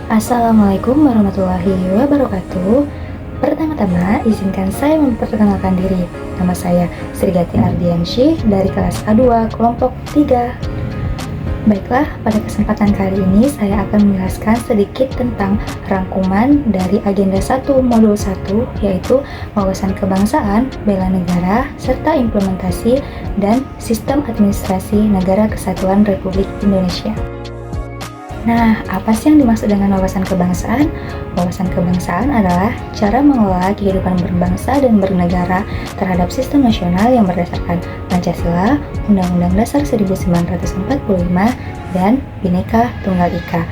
Assalamualaikum warahmatullahi wabarakatuh. Pertama-tama, izinkan saya memperkenalkan diri. Nama saya Srigati Ardiansyih dari kelas A2 kelompok 3. Baiklah, pada kesempatan kali ini saya akan menjelaskan sedikit tentang rangkuman dari agenda 1 modul 1, yaitu wawasan kebangsaan, bela negara, serta implementasi dan sistem administrasi Negara Kesatuan Republik Indonesia. Nah, apa sih yang dimaksud dengan wawasan kebangsaan? Wawasan kebangsaan adalah cara mengelola kehidupan berbangsa dan bernegara terhadap sistem nasional yang berdasarkan Pancasila, Undang-Undang Dasar 1945, dan Bhinneka Tunggal Ika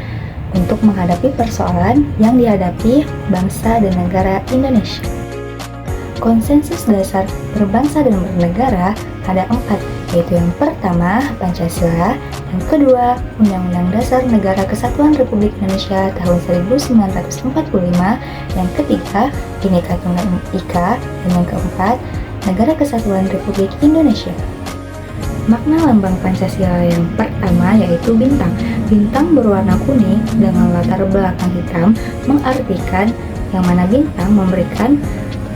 untuk menghadapi persoalan yang dihadapi bangsa dan negara Indonesia. Konsensus dasar berbangsa dan bernegara ada 4, yaitu yang pertama Pancasila, yang kedua Undang-Undang Dasar Negara Kesatuan Republik Indonesia tahun 1945, yang ketiga Bhinneka Tunggal Ika, dan yang keempat Negara Kesatuan Republik Indonesia. Makna lambang Pancasila yang pertama yaitu bintang. Bintang berwarna kuning dengan latar belakang hitam mengartikan yang mana bintang memberikan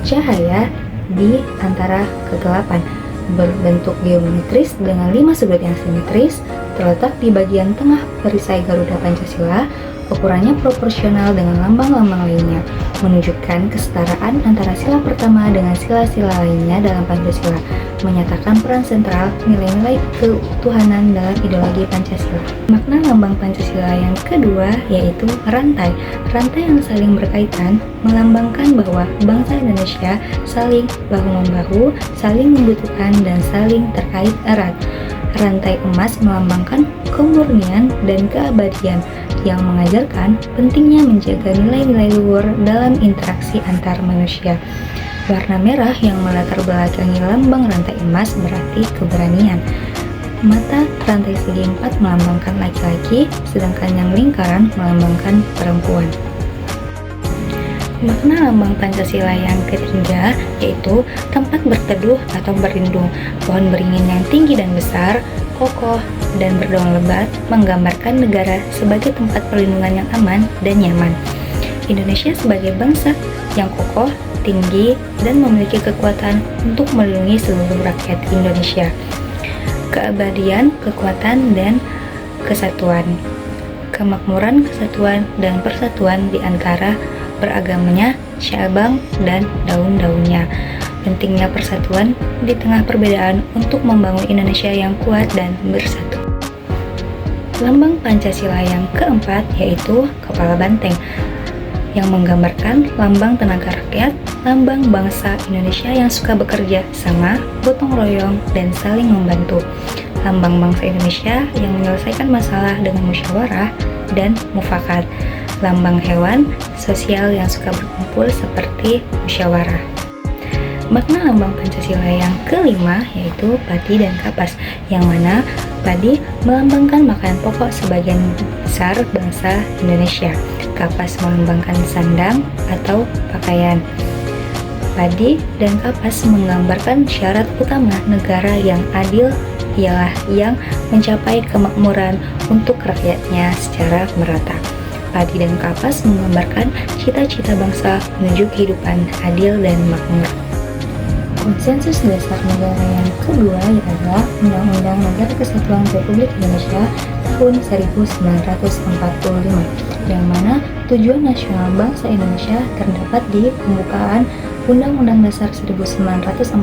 cahaya di antara kegelapan. Berbentuk geometris dengan 5 sudut yang simetris, terletak di bagian tengah perisai Garuda Pancasila. Ukurannya proporsional dengan lambang-lambang lainnya, menunjukkan kesetaraan antara sila pertama dengan sila-sila lainnya dalam Pancasila, menyatakan peran sentral nilai-nilai ketuhanan dalam ideologi Pancasila. Makna lambang Pancasila yang kedua yaitu rantai. Rantai yang saling berkaitan melambangkan bahwa bangsa Indonesia saling bahu-membahu, saling membutuhkan, dan saling terkait erat. Rantai emas melambangkan kemurnian dan keabadian yang mengajarkan pentingnya menjaga nilai-nilai luhur dalam interaksi antar manusia. Warna merah yang melatar belakangi lambang rantai emas berarti keberanian. Mata rantai segi 4 melambangkan laki-laki, sedangkan yang lingkaran melambangkan perempuan. Makna lambang Pancasila yang ketiga yaitu tempat berteduh atau berlindung. Pohon beringin yang tinggi dan besar, kokoh, dan berdaun lebat menggambarkan negara sebagai tempat perlindungan yang aman dan nyaman. Indonesia sebagai bangsa yang kokoh, tinggi, dan memiliki kekuatan untuk melindungi seluruh rakyat Indonesia. Keabadian, kekuatan, dan kesatuan. Kemakmuran, kesatuan, dan persatuan di antara beragamanya, cabang, dan daun-daunnya. Pentingnya persatuan di tengah perbedaan untuk membangun Indonesia yang kuat dan bersatu. Lambang Pancasila yang keempat yaitu kepala banteng, yang menggambarkan lambang tenaga rakyat, lambang bangsa Indonesia yang suka bekerja sama, gotong royong, dan saling membantu. Lambang bangsa Indonesia yang menyelesaikan masalah dengan musyawarah dan mufakat. Lambang hewan sosial yang suka berkumpul seperti musyawarah. Makna lambang Pancasila yang kelima yaitu padi dan kapas, yang mana padi melambangkan makanan pokok sebagian besar bangsa Indonesia. Kapas melambangkan sandang atau pakaian. Padi dan kapas menggambarkan syarat utama negara yang adil ialah yang mencapai kemakmuran untuk rakyatnya secara merata. Padi dan kapas menggambarkan cita-cita bangsa menuju kehidupan adil dan makmur. Konsensus dasar negara yang kedua adalah Undang-Undang Negara Kesatuan Republik Indonesia tahun 1945, yang mana tujuan nasional bangsa Indonesia terdapat di pembukaan Undang-Undang Dasar 1945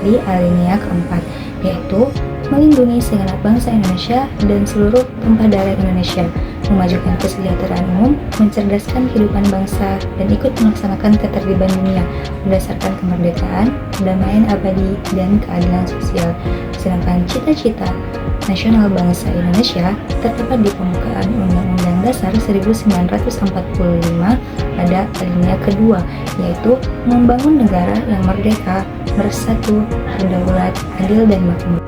di alinea keempat, yaitu melindungi segenap bangsa Indonesia dan seluruh tumpah darah Indonesia, memajukan kesejahteraan umum, mencerdaskan kehidupan bangsa, dan ikut melaksanakan ketertiban dunia berdasarkan kemerdekaan, kedamaian abadi, dan keadilan sosial. Sedangkan cita-cita nasional bangsa Indonesia terdapat di pembukaan Undang-Undang Dasar 1945 pada alinea kedua, yaitu membangun negara yang merdeka, bersatu, berdaulat, adil, dan makmur.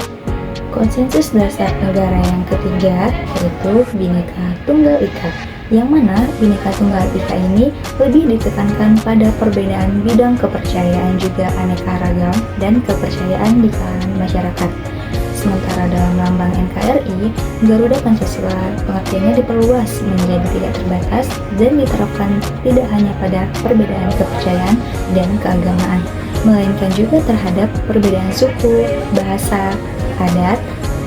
Konsensus dasar negara yang ketiga yaitu Bhinneka Tunggal Ika, yang mana Bhinneka Tunggal Ika ini lebih ditekankan pada perbedaan bidang kepercayaan juga aneka ragam dan kepercayaan di kalangan masyarakat. Sementara dalam lambang NKRI, Garuda Pancasila pengertiannya diperluas menjadi tidak terbatas dan diterapkan tidak hanya pada perbedaan kepercayaan dan keagamaan, melainkan juga terhadap perbedaan suku, bahasa, adat,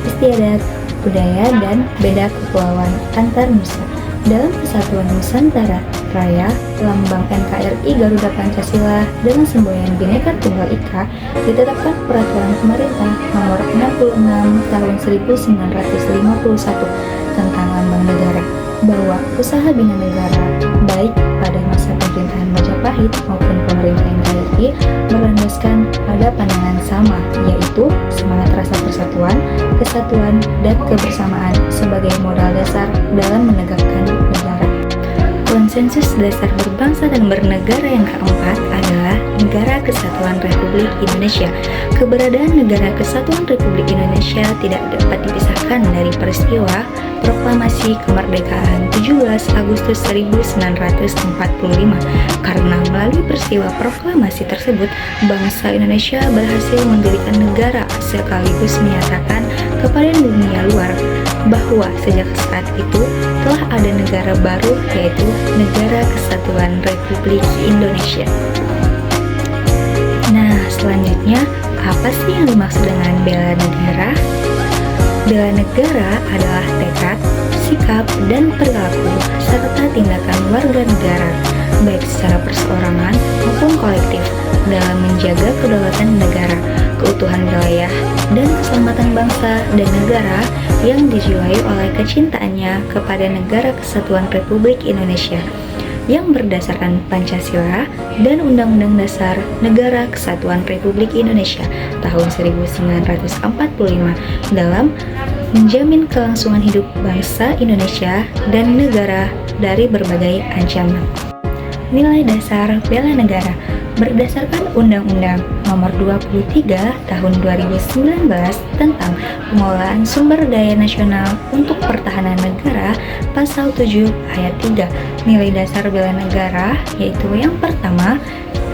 istiadat, budaya, dan beda kepulauan antar nusa. Dalam Kesatuan Nusantara Raya, lambang NKRI Garuda Pancasila dengan semboyan Bhinneka Tunggal Ika ditetapkan Peraturan Pemerintah Nomor 66 Tahun 1951 tentang lambang negara, bahwa usaha bina negara baik pada masa pemerintahan Majapahit maupun pemerintahan NKRI berlandaskan pada pandangan sama, yaitu semangat rasa persatuan, kesatuan, dan kebersamaan sebagai modal dasar dalam menegakkan negara. Konsensus dasar berbangsa dan bernegara yang keempat adalah Negara Kesatuan Republik Indonesia. Keberadaan Negara Kesatuan Republik Indonesia tidak dapat dipisahkan dari peristiwa Proklamasi Kemerdekaan 17 Agustus 1945, karena melalui peristiwa proklamasi tersebut, bangsa Indonesia berhasil mendirikan negara sekaligus menyatakan kepada dunia luar bahwa sejak saat itu telah ada negara baru, yaitu Negara Kesatuan Republik Indonesia. Nah, selanjutnya, apa sih yang dimaksud dengan bela negara? Bela negara adalah tekad, sikap, dan perilaku serta tindakan warga negara, baik secara perseorangan maupun kolektif, dalam menjaga kedaulatan negara, keutuhan wilayah, dan keselamatan bangsa dan negara yang dijiwai oleh kecintaannya kepada Negara Kesatuan Republik Indonesia yang berdasarkan Pancasila dan Undang-Undang Dasar Negara Kesatuan Republik Indonesia tahun 1945 dalam menjamin kelangsungan hidup bangsa Indonesia dan negara dari berbagai ancaman. Nilai dasar bela negara berdasarkan Undang-Undang Nomor 23 Tahun 2019 tentang pengelolaan sumber daya nasional untuk pertahanan negara, Pasal 7 Ayat 3. Nilai dasar bela negara yaitu yang pertama,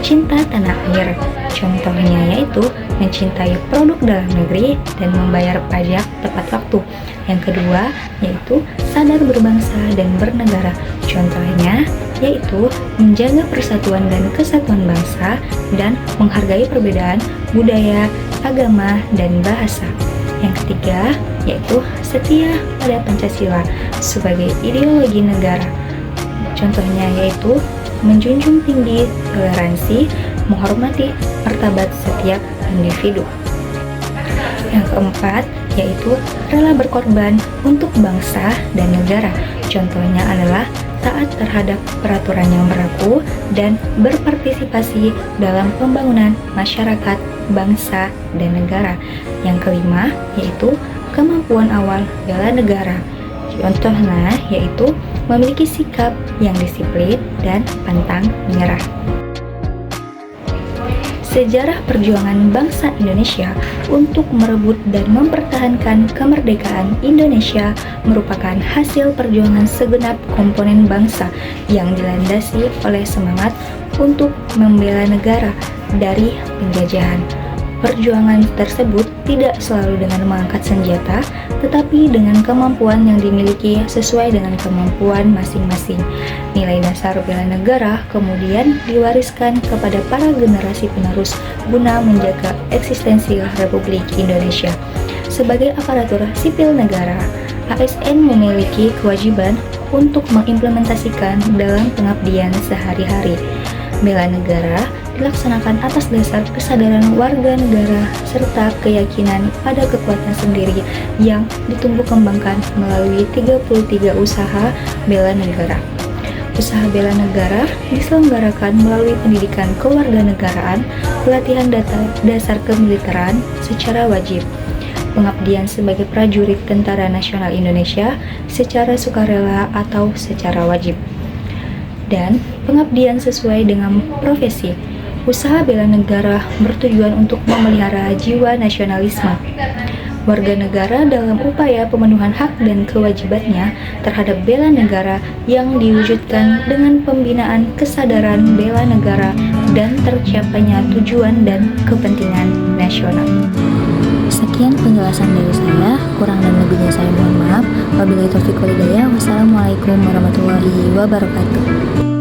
cinta tanah air. Contohnya yaitu mencintai produk dalam negeri dan membayar pajak tepat waktu. Yang kedua yaitu sadar berbangsa dan bernegara. Contohnya yaitu menjaga persatuan dan kesatuan bangsa dan menghargai perbedaan budaya, agama, dan bahasa. Yang ketiga yaitu setia pada Pancasila sebagai ideologi negara. Contohnya yaitu menjunjung tinggi toleransi, menghormati martabat setiap individu. Yang keempat yaitu rela berkorban untuk bangsa dan negara. Contohnya adalah taat terhadap peraturan yang berlaku dan berpartisipasi dalam pembangunan masyarakat, bangsa, dan negara. Yang kelima yaitu kemampuan awal bela negara. Contohnya yaitu memiliki sikap yang disiplin dan pantang menyerah. Sejarah perjuangan bangsa Indonesia untuk merebut dan mempertahankan kemerdekaan Indonesia merupakan hasil perjuangan segenap komponen bangsa yang dilandasi oleh semangat untuk membela negara dari penjajahan. Perjuangan tersebut tidak selalu dengan mengangkat senjata, tetapi dengan kemampuan yang dimiliki sesuai dengan kemampuan masing-masing. Nilai dasar bela negara kemudian diwariskan kepada para generasi penerus guna menjaga eksistensi Republik Indonesia. Sebagai aparatur sipil negara, ASN memiliki kewajiban untuk mengimplementasikan dalam pengabdian sehari-hari. Bela negara dilaksanakan atas dasar kesadaran warga negara serta keyakinan pada kekuatan sendiri yang ditumbuh kembangkan melalui 33 usaha bela negara. Usaha bela negara diselenggarakan melalui pendidikan kewarganegaraan, pelatihan dasar kemiliteran secara wajib, pengabdian sebagai prajurit Tentara Nasional Indonesia secara sukarela atau secara wajib, dan pengabdian sesuai dengan profesi. Usaha bela negara bertujuan untuk memelihara jiwa nasionalisme warga negara dalam upaya pemenuhan hak dan kewajibannya terhadap bela negara yang diwujudkan dengan pembinaan kesadaran bela negara dan tercapainya tujuan dan kepentingan nasional. Sekian penjelasan dari saya, kurang dan lebihnya saya mohon maaf. Wabillahi taufiq wal hidayah. Wassalamualaikum warahmatullahi wabarakatuh.